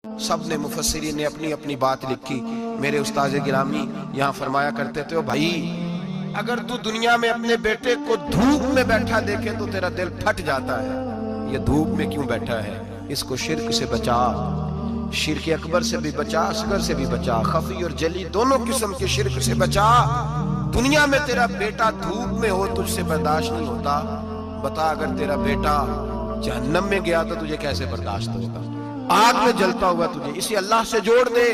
سب نے مفسرین نے اپنی اپنی بات لکھی. میرے استاذ گرامی یہاں فرمایا کرتے تھے، بھائی اگر تو دنیا میں اپنے بیٹے کو دھوپ میں بیٹھا دیکھے تو تیرا دل پھٹ جاتا ہے. یہ دھوپ میں کیوں بیٹھا ہے؟ اس کو شرک سے بچا، شرک اکبر سے بھی بچا، اصغر سے بھی بچا، خفی اور جلی دونوں قسم کے شرک سے بچا. دنیا میں تیرا بیٹا دھوپ میں ہو تجھ سے برداشت نہیں ہوتا، بتا اگر تیرا بیٹا جہنم میں گیا تو تجھے کیسے برداشت ہوگا؟ آگ میں جلتا ہوا تجھے. اسے اللہ سے جوڑ دے،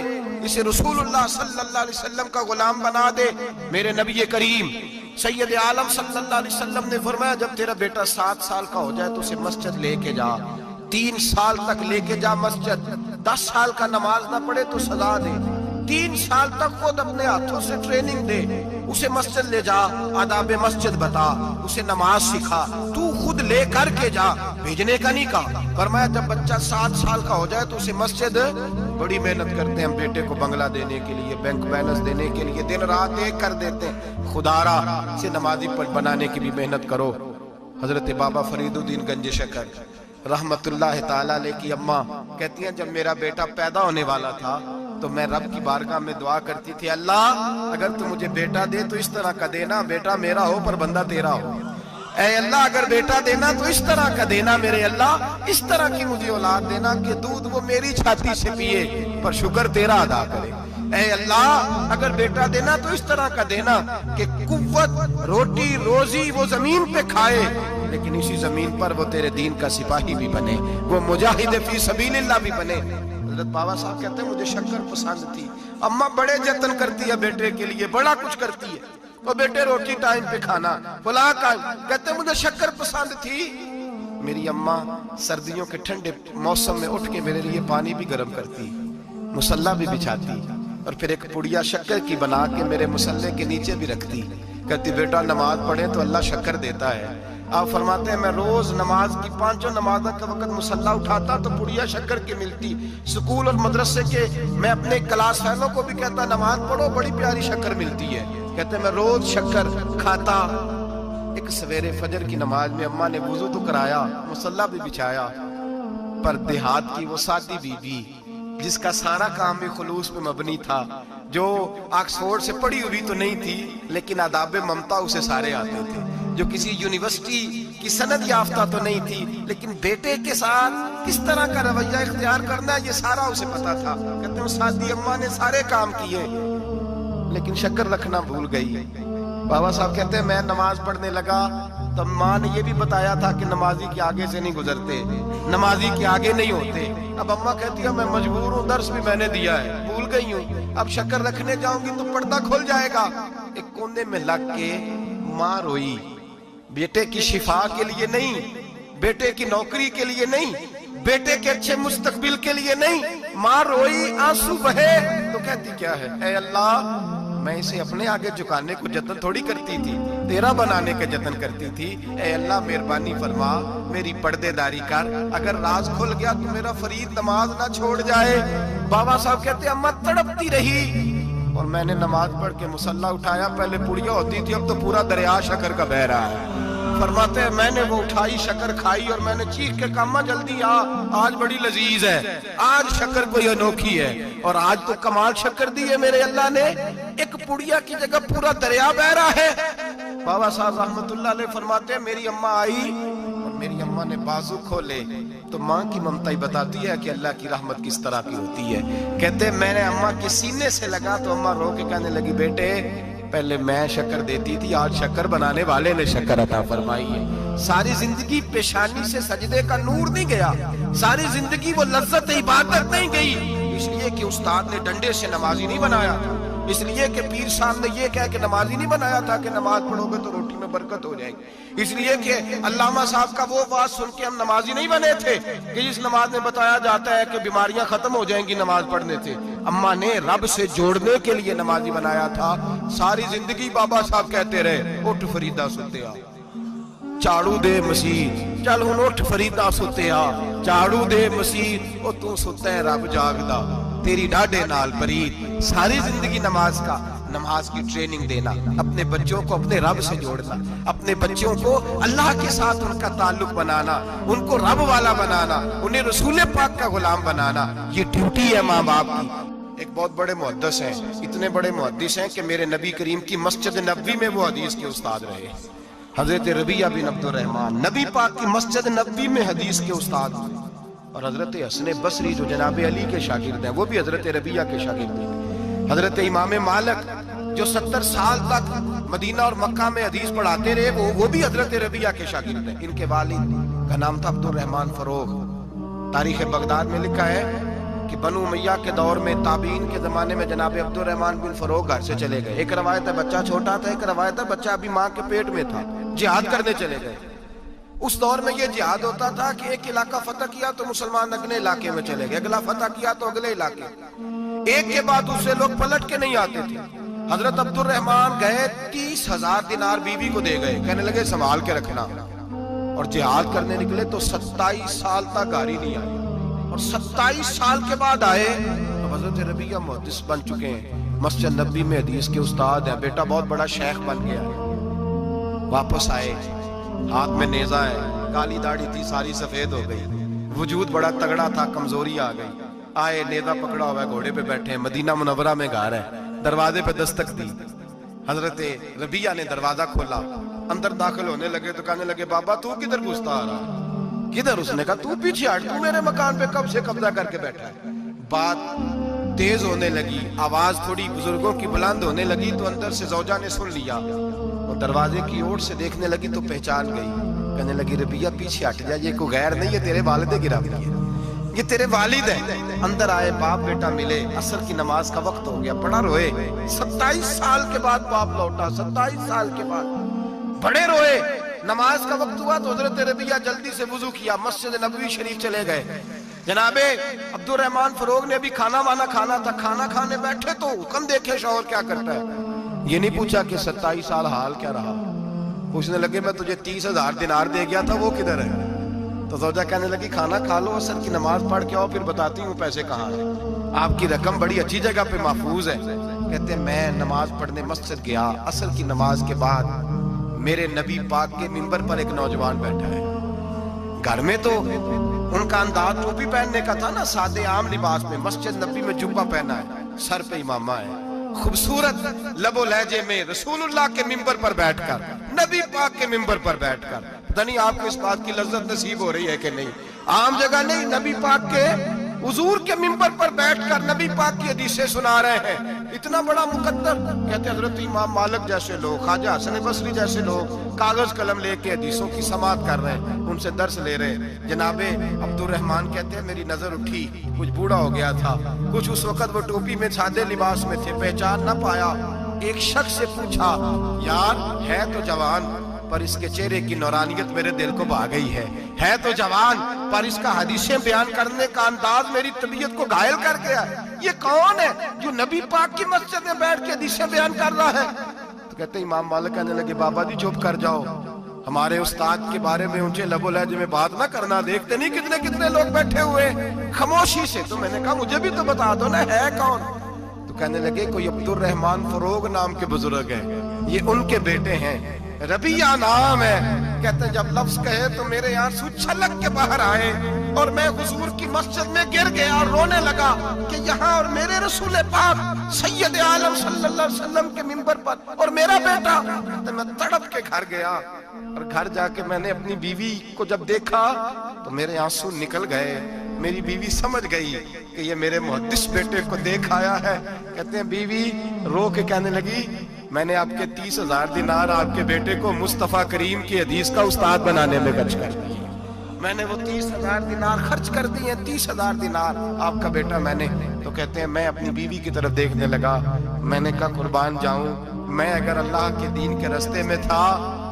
اسے رسول اللہ صلی اللہ علیہ وسلم کا غلام بنا دے. میرے نبی کریم سید عالم صلی اللہ علیہ وسلم نے فرمایا جب تیرا بیٹا 7 سال کا ہو جائے تو اسے مسجد لے کے جا، 3 سال تک لے کے جا مسجد. 10 سال کا نماز نہ پڑھے تو سزا دے، 3 سال تک خود اپنے ہاتھوں سے ٹریننگ دے، اسے مسجد لے جا، آداب مسجد بتا، اسے نماز سکھا، تو خود لے کر کے جا، بھیجنے کا نہیں کہا. فرمایا جب بچہ 7 سال کا ہو جائے تو اسے مسجد، بڑی محنت کرتے ہیں ہم بیٹے کو بنگلہ دینے کے لیے، بینک بیلنس دینے کے لیے، دن رات ایک کر دیتے ہیں. خدا را اسے نمازی بنانے کی بھی محنت کرو. حضرت بابا فرید الدین گنج شکر رحمت اللہ تعالیٰ علیہ کی اماں کہتی ہیں جب میرا بیٹا پیدا ہونے والا تھا تو میں رب کی بارگاہ میں دعا کرتی تھی، اللہ اگر تو مجھے بیٹا دے تو اس طرح کا دینا بیٹا میرا ہو پر بندہ تیرا ہو. اے اللہ اگر بیٹا دینا تو اس طرح کا دینا، میرے اللہ اس طرح کی مجھے اولاد دینا کہ دودھ وہ میری چھاتی سے پیے پر شکر تیرا ادا کرے. اے اللہ اگر بیٹا دینا تو اس طرح کا دینا کہ قوت روٹی روزی وہ زمین پہ کھائے لیکن اسی زمین پر وہ تیرے دین کا سپاہی بھی بنے، وہ مجاہد فی سبیل اللہ بھی بنے. حضرت بابا صاحب کہتے ہیں مجھے شکر پسند تھی. اماں بڑے جتن کرتی ہے بیٹے کے لیے، بڑا کچھ کرتی ہے، تو بیٹے روٹی ٹائم پہ کھانا فلاں کا. کہتے ہیں مجھے شکر پسند تھی. میری اماں سردیوں کے ٹھنڈے موسم میں اٹھ کے میرے لیے پانی بھی گرم کرتی، مصلی بھی بچھاتی اور پھر ایک پڑیا شکر کی بنا کے میرے مصلی کے نیچے بھی رکھتی. کہتی بیٹا نماز پڑھیں تو اللہ شکر دیتا ہے. آپ فرماتے ہیں میں روز نماز کی 5 نمازوں کا وقت مصلی اٹھاتا تو پڑیا شکر کی ملتی. سکول اور مدرسے کے میں اپنے کلاس فیلوں کو بھی کہتا نماز پڑھو بڑی پیاری شکر ملتی ہے. کہتے ہیں میں روز شکر کھاتا. ایک سویرے فجر کی نماز میں اماں نے وضو تو کرایا، مصلی بھی بچھایا، پر دیہات کی وہ سادی بی بی جس کا سارا کام بھی خلوص پہ مبنی تھا، جو آکسفورڈ سے پڑھی ہوئی تو نہیں تھی لیکن آداب ممتا اسے سارے آتے تھے، جو کسی یونیورسٹی کی سند یافتہ تو نہیں تھی لیکن بیٹے کے ساتھ کس طرح کا رویہ اختیار کرنا ہے یہ سارا اسے پتا تھا. کہتے ہیں سادی اماں نے سارے کام کیے لیکن شکر رکھنا بھول گئی. بابا صاحب کہتے ہیں میں نماز پڑھنے لگا تو ماں نے یہ بھی بتایا تھا کہ نمازی کے آگے سے نہیں گزرتے، نمازی کے آگے نہیں ہوتے. اب اماں کہتی ہے میں مجبور ہوں، درس بھی میں نے دیا ہے، بھول گئی ہوں، اب شکر رکھنے جاؤں گی تو پردہ کھل جائے گا. ایک کونے میں لگ کے ماں روئی، بیٹے کی شفا کے لیے نہیں، بیٹے کی نوکری کے لیے نہیں، بیٹے کے اچھے مستقبل کے لیے نہیں. ماں روئی، آنسو بہے تو کہتی کیا ہے، اے اللہ میں اسے اپنے آگے جھکانے کو جتن تھوڑی کرتی تھی، تیرا بنانے کا جتن کرتی تھی. اے اللہ مہربانی فرما میری پردے داری کر، اگر راز کھل گیا تو میرا فرید نماز نہ چھوڑ جائے. بابا صاحب کہتے ہیں اماں تڑپتی رہی اور میں نے نماز پڑھ کے مصلی اٹھایا. پہلے پڑیا ہوتی تھی اب تو پورا دریا شکر کا بہ رہا ہے. فرماتے ہیں میں نے وہ اٹھائی شکر کھائی اور میں نے چیخ کے کہا اماں جلدی آ، آج بڑی لذیذ ہے، آج شکر کوئی انوکھی ہے. اور آج تو کمال شکر دی ہے میرے اللہ نے، ایک پڑیا کی جگہ پورا دریا بہ رہا ہے. بابا صاحب رحمت اللہ علیہ فرماتے ہیں میری اماں آئی اور میری اماں نے بازو کھولے تو ماں کی ممتا ہی بتاتی ہے کہ اللہ کی رحمت کس طرح کی ہوتی ہے. کہتے ہیں میں نے اماں کے سینے سے لگا تو اماں رو کے کہنے لگی بیٹے پہلے میں شکر دیتی تھی، آج شکر بنانے والے نے شکر عطا فرمائی ہے. ساری زندگی پیشانی سے سجدے کا نور نہیں گیا، ساری زندگی وہ لذت عبادت نہیں گئی، اس لیے کہ استاد نے ڈنڈے سے نمازی نہیں بنایا تھا، اس لیے کہ پیر صاحب نے یہ کہا کہ نمازی نہیں بنایا تھا کہ نماز پڑھو گے تو روٹی میں برکت ہو جائے گی، اس لیے کہ علامہ صاحب کا وہ بات سن کے ہم نمازی نہیں بنے تھے کہ جس نماز میں بتایا جاتا ہے کہ بیماریاں ختم ہو جائیں گی نماز پڑھنے سے. اماں نے رب سے جوڑنے کے لیے نمازی بنایا تھا. ساری زندگی بابا صاحب کہتے رہے اٹھ فریدہ ستیا چاڑو دے مسیح، چل ہن اٹھ فریدہ ستیا چاڑو دے مسیح، او تو ستا ہے رب جاگدا تیری ڈاڈے نال برید. ساری زندگی نماز کا نماز کی ٹریننگ دینا، اپنے بچوں کو اپنے رب سے جوڑنا، اپنے بچوں کو اللہ کے ساتھ ان کا تعلق بنانا، ان کو رب والا بنانا، انہیں رسول پاک کا غلام بنانا، یہ ڈیوٹی ہے ماں باپ کی۔ ایک بہت بڑے محدث ہیں، اتنے بڑے محدث ہیں کہ میرے نبی کریم کی مسجد نبوی میں وہ حدیث کے استاد رہے، حضرت ربیہ بن عبد الرحمن، نبی پاک کی مسجد نبوی میں حدیث کے استاد ہیں۔ اور حضرت حسن بصری جو جناب علی کے شاگرد ہیں، وہ بھی حضرت ربیہ کے شاگرد ہیں۔ حضرت امام مالک جو 70 سال تک مدینہ اور مکہ میں حدیث پڑھاتے رہے، وہ بھی حضرت ربیہ کے شاگرد ہیں۔ ان کے والد کا نام تھا عبد الرحمن فروغ۔ تاریخ بغداد میں لکھا ہے کہ بنو امیہ کے دور میں، تابعین کے زمانے میں، جناب عبد الرحمن بن فروغ گھر سے چلے گئے۔ ایک روایت ہے بچہ چھوٹا تھا، ایک روایت ہے بچہ ابھی ماں کے پیٹ میں تھا، جہاد کرنے چلے گئے۔ اس دور میں یہ جہاد ہوتا تھا کہ ایک علاقہ فتح کیا تو مسلمان اگلے علاقے میں چلے گئے، اگلا فتح کیا تو اگلے علاقے، ایک کے بعد دوسرے لوگ پلٹ کے نہیں آتے تھے۔ حضرت عبد الرحمن گئے، 30,000 دینار بیوی کو دے گئے، کہنے لگے سنبھال کے رکھنا، اور جہاد کرنے نکلے تو 27 سال تک گاڑی نہیں آئی، اور 27 سال کے بعد آئے تو حضرت ربیہ محدث بن چکے ہیں، مسجد نبوی میں حدیث کے استاد ہیں، بیٹا بہت بڑا شیخ بن گیا ہے۔ واپس آئے، ہاتھ میں نیزہ ہے، کالی داڑھی تھی ساری سفید ہو گئی، وجود بڑا تگڑا تھا، کمزوری آ گئی۔ آئے، نیزہ پکڑا ہوا ہے، گھوڑے پہ بیٹھے ہیں، مدینہ منورہ میں گھر ہے، دروازے پہ دستک دی، حضرت ربیہ نے دروازہ کھولا، اندر داخل ہونے لگے تو کہنے لگے بابا تو کدھر گھستا آ رہا؟ کدھر؟ اس نے کہا تو پیچھے ہٹ، تو میرے مکان پہ کب سے قبضہ کر کے بیٹھا ہے۔ بات تیز ہونے لگی، آواز تھوڑی بزرگوں کی بلند ہونے لگی تو اندر سے زوجہ نے سن لیا، اور دروازے کی اوٹ سے دیکھنے لگی تو پہچان گئی، کہنے لگی ربیہ پیچھے ہٹ جا، یہ کوئی غیر نہیں، یہ تیرے والد گرامی ہے، یہ تیرے والد ہیں۔ اندر آئے، باپ بیٹا ملے، عصر کی نماز کا وقت ہو گیا، بڑا روئے، 27 سال کے بعد باپ لوٹا، 27 سال کے بعد بڑے روئے۔ نماز کا وقت ہوا تو حضرت ربیہ جلدی سے وضو کیا، مسجد نبوی شریف چلے گئے۔ جناب عبد الرحمن فروغ نے بھی کھانا وانا کھانا تھا، کھانا کھانے بیٹھے تو حکم دیکھے شوہر کیا کرتا ہے، یہ نہیں پوچھا کہ 27 سال حال کیا رہا، پوچھنے لگے میں تجھے 30,000 دینار دے گیا تھا، وہ کدھر ہے؟ تو زوجہ کہنے لگی کھانا کھا لو، عصر کی نماز پڑھ کے آؤ، پھر بتاتی ہوں پیسے کہاں ہیں، آپ کی رقم بڑی اچھی جگہ پہ محفوظ ہے۔ کہتے ہیں میں نماز پڑھنے مسجد گیا، عصر کی نماز کے بعد میرے نبی پاک کے منبر پر ایک نوجوان بیٹھا ہے، گھر میں تو ان کا انداز ٹوپی پہننے کا تھا نا، سادے عام لباس میں، مسجد نبی میں جبہ پہنا ہے، سر پہ امامہ ہے، خوبصورت لب و لہجے میں رسول اللہ کے منبر پر بیٹھ کر، نبی پاک کے منبر پر بیٹھ کر، پتہ نہیں آپ کو اس بات کی لذت نصیب ہو رہی ہے کہ نہیں، عام جگہ نہیں، نبی پاک کے حضور کے منبر پر بیٹھ کر نبی پاک کی حدیثیں سنا رہے ہیں، اتنا بڑا مقدر۔ کہتے حضرت امام مالک جیسے لوگ، خواجہ حسن بصری جیسے لوگ کاغذ قلم لے کے حدیثوں کی سماعت کر رہے ہیں، ان سے درس لے رہے ہیں۔ جناب عبد الرحمن کہتے ہیں میری نظر اٹھی، کچھ بوڑھا ہو گیا تھا، کچھ اس وقت وہ ٹوپی میں سادے لباس میں تھے، پہچان نہ پایا۔ ایک شخص سے پوچھا یار ہے تو جوان پر اس کے چہرے کی نورانیت میرے دل کو بھا گئی ہے تو جوان پر اس کا حدیثیں بیان کرنے کا انداز میری طبیعت کو گھائل کر گیا ہے، یہ کون ہے جو نبی پاک کی مسجد میں بیٹھ کے حدیثیں بیان کر رہا ہے؟ تو کہتے ہیں امام مالک کہنے لگے بابا جی چپ کر جاؤ، ہمارے استاد کے بارے میں اونچے لب و لہجے میں بات نہ کرنا، دیکھتے نہیں کتنے کتنے لوگ بیٹھے ہوئے خاموشی سے۔ تو میں نے کہا مجھے بھی تو بتا دو نا ہے کون؟ تو کہنے لگے کوئی عبد الرحمن فروغ نام کے بزرگ ہیں، یہ ان کے بیٹے ہیں، ربیہ نام ہے۔ کہتے ہیں جب لفظ کہے تو میرے آنسو چھلک کے باہر آئے اور میں حضور کی مسجد میں گر گیا اور رونے لگا کہ یہاں اور میرے رسول پاک سید عالم صلی اللہ علیہ وسلم کے منبر پر اور میرا بیٹا۔ تو میں تڑپ کے گھر گیا اور گھر جا کے میں نے اپنی بیوی کو جب دیکھا تو میرے آنسو نکل گئے، میری بیوی سمجھ گئی کہ یہ میرے محدث بیٹے کو دیکھ آیا ہے۔ کہتے ہیں بیوی رو کے کہنے لگی میں نے آپ کے 30,000 دینار آپ کے بیٹے کو مصطفیٰ کریم کی حدیث کا استاد بنانے میں خرچ کر دی، میں نے وہ 30,000 دینار خرچ کر دی ہیں، 30,000 دینار آپ کا بیٹا میں نے۔ تو کہتے ہیں میں اپنی بیوی کی طرف دیکھنے لگا، میں نے کہا قربان جاؤں، میں اگر اللہ کے دین کے رستے میں تھا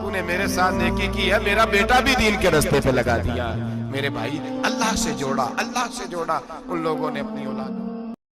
تو نے میرے ساتھ نیکی کی ہے، میرا بیٹا بھی دین کے رستے پہ لگا دیا۔ میرے بھائی اللہ سے جوڑا، اللہ سے جوڑا ان لوگوں نے اپنی اولاد۔